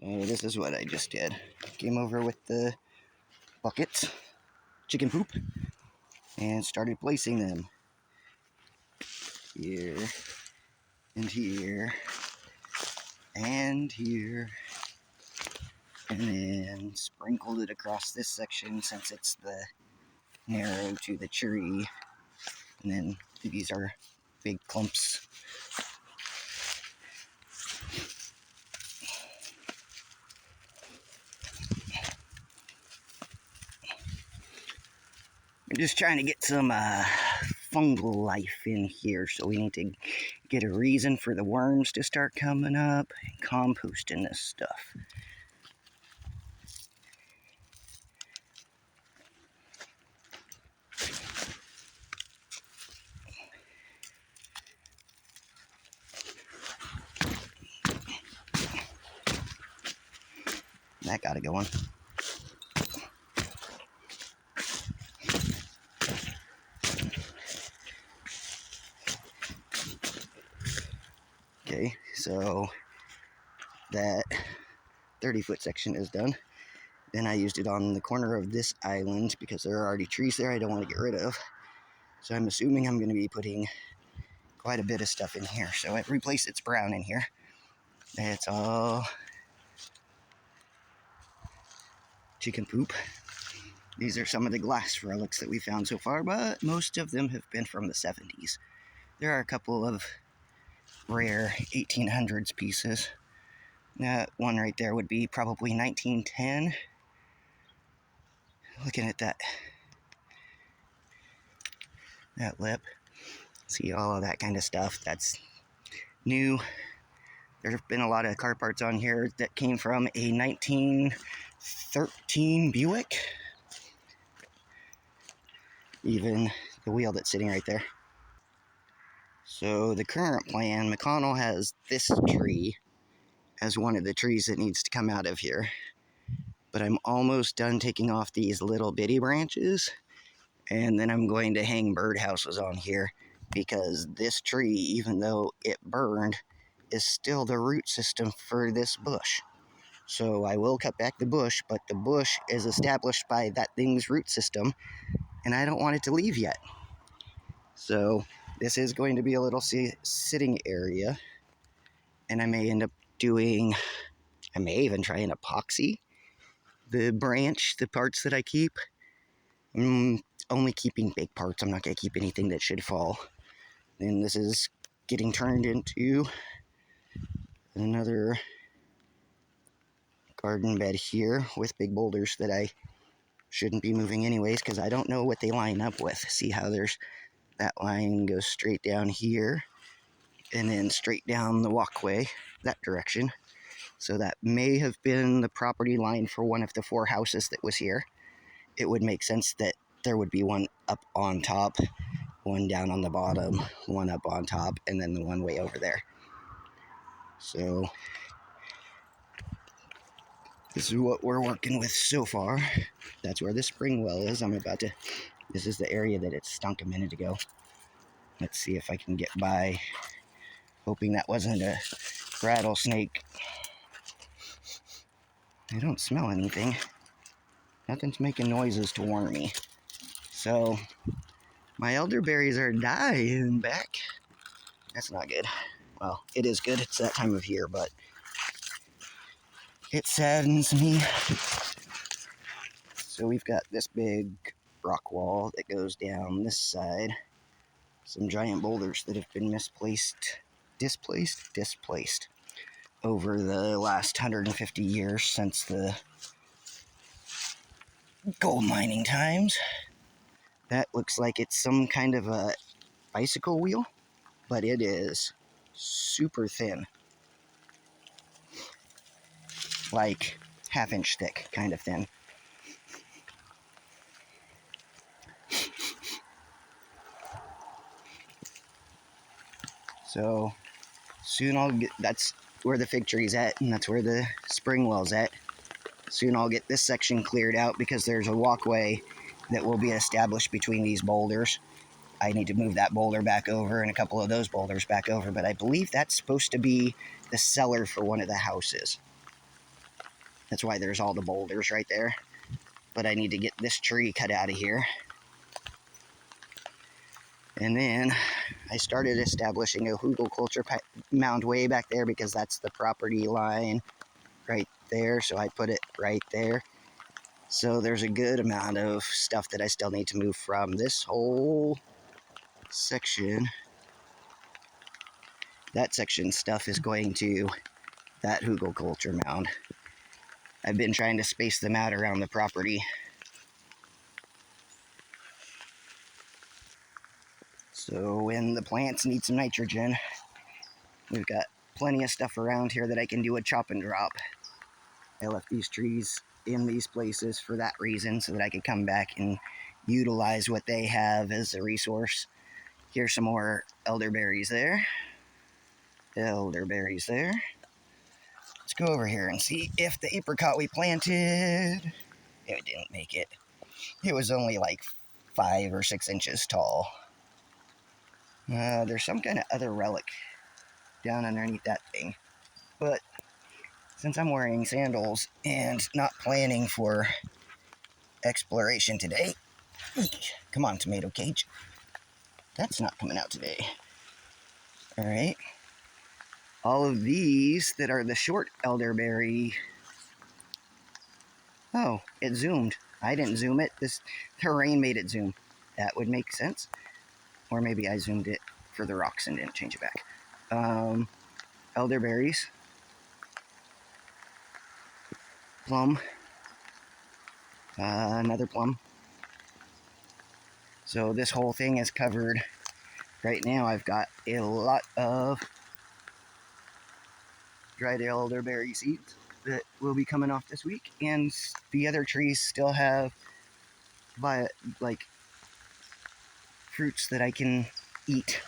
So this is what I just did. Came over with the buckets, chicken poop, and started placing them here and here and here, and then sprinkled it across this section since it's the narrow to the tree, and then these are big clumps. I'm just trying to get some fungal life in here, so we need to get a reason for the worms to start coming up and composting this stuff. That got to go on. Okay, so that 30-foot section is done. Then I used it on the corner of this island because there are already trees there I don't want to get rid of. So I'm assuming I'm going to be putting quite a bit of stuff in here. So every place it's brown in here, it's all chicken poop. These are some of the glass relics that we found so far, but most of them have been from the 70s. There are a couple of rare 1800s pieces. That one right there would be probably 1910. Looking at that lip, see all of that kind of stuff. That's new. There have been a lot of car parts on here that came from a 1913 Buick. Even the wheel that's sitting right there. So the current plan, McConnell has this tree as one of the trees that needs to come out of here. But I'm almost done taking off these little bitty branches, and then I'm going to hang birdhouses on here because this tree, even though it burned, is still the root system for this bush. So I will cut back the bush, but the bush is established by that thing's root system, and I don't want it to leave yet. So this is going to be a little sitting area, and I may end up doing, I may even try an epoxy the branch, the parts that I keep. I'm only keeping big parts. I'm not going to keep anything that should fall. And this is getting turned into another garden bed here with big boulders that I shouldn't be moving anyways because I don't know what they line up with. See how there's that line goes straight down here and then straight down the walkway that direction. So that may have been the property line for one of the 4 houses that was here. It would make sense that there would be one up on top, one down on the bottom, one up on top, and then the one way over there. So this is what we're working with so far. That's where the spring well is. This is the area that it stunk a minute ago. Let's see if I can get by, hoping that wasn't a rattlesnake. I don't smell anything. Nothing's making noises to warn me. So my elderberries are dying back. That's not good. Well, it is good. It's that time of year, but it saddens me. So we've got this big rock wall that goes down this side. Some giant boulders that have been displaced over the last 150 years since the gold mining times. That looks like it's some kind of a bicycle wheel, but it is super thin. Like half-inch thick, kind of thin. So soon I'll get, that's where the fig tree's at, and that's where the spring well's at. Soon I'll get this section cleared out because there's a walkway that will be established between these boulders. I need to move that boulder back over and a couple of those boulders back over, but I believe that's supposed to be the cellar for one of the houses. That's why there's all the boulders right there. But I need to get this tree cut out of here. And then I started establishing a hugelkultur mound way back there because that's the property line right there. So I put it right there. So there's a good amount of stuff that I still need to move from this whole section. That section stuff is going to that hugelkultur mound. I've been trying to space them out around the property. So when the plants need some nitrogen, we've got plenty of stuff around here that I can do a chop and drop. I left these trees in these places for that reason, so that I could come back and utilize what they have as a resource. Here's some more elderberries there. Elderberries there. Let's go over here and see if the apricot we planted, it didn't make it. It was only like 5 or 6 inches tall. There's some kind of other relic down underneath that thing. But since I'm wearing sandals and not planning for exploration today, come on, tomato cage. That's not coming out today. All right. All of these that are the short elderberry. Oh, it zoomed. I didn't zoom it. This terrain made it zoom. That would make sense. Or maybe I zoomed it for the rocks and didn't change it back. Elderberries. Plum. Another plum. So this whole thing is covered. Right now I've got a lot of dried elderberry seeds that will be coming off this week, and the other trees still have like fruits that I can eat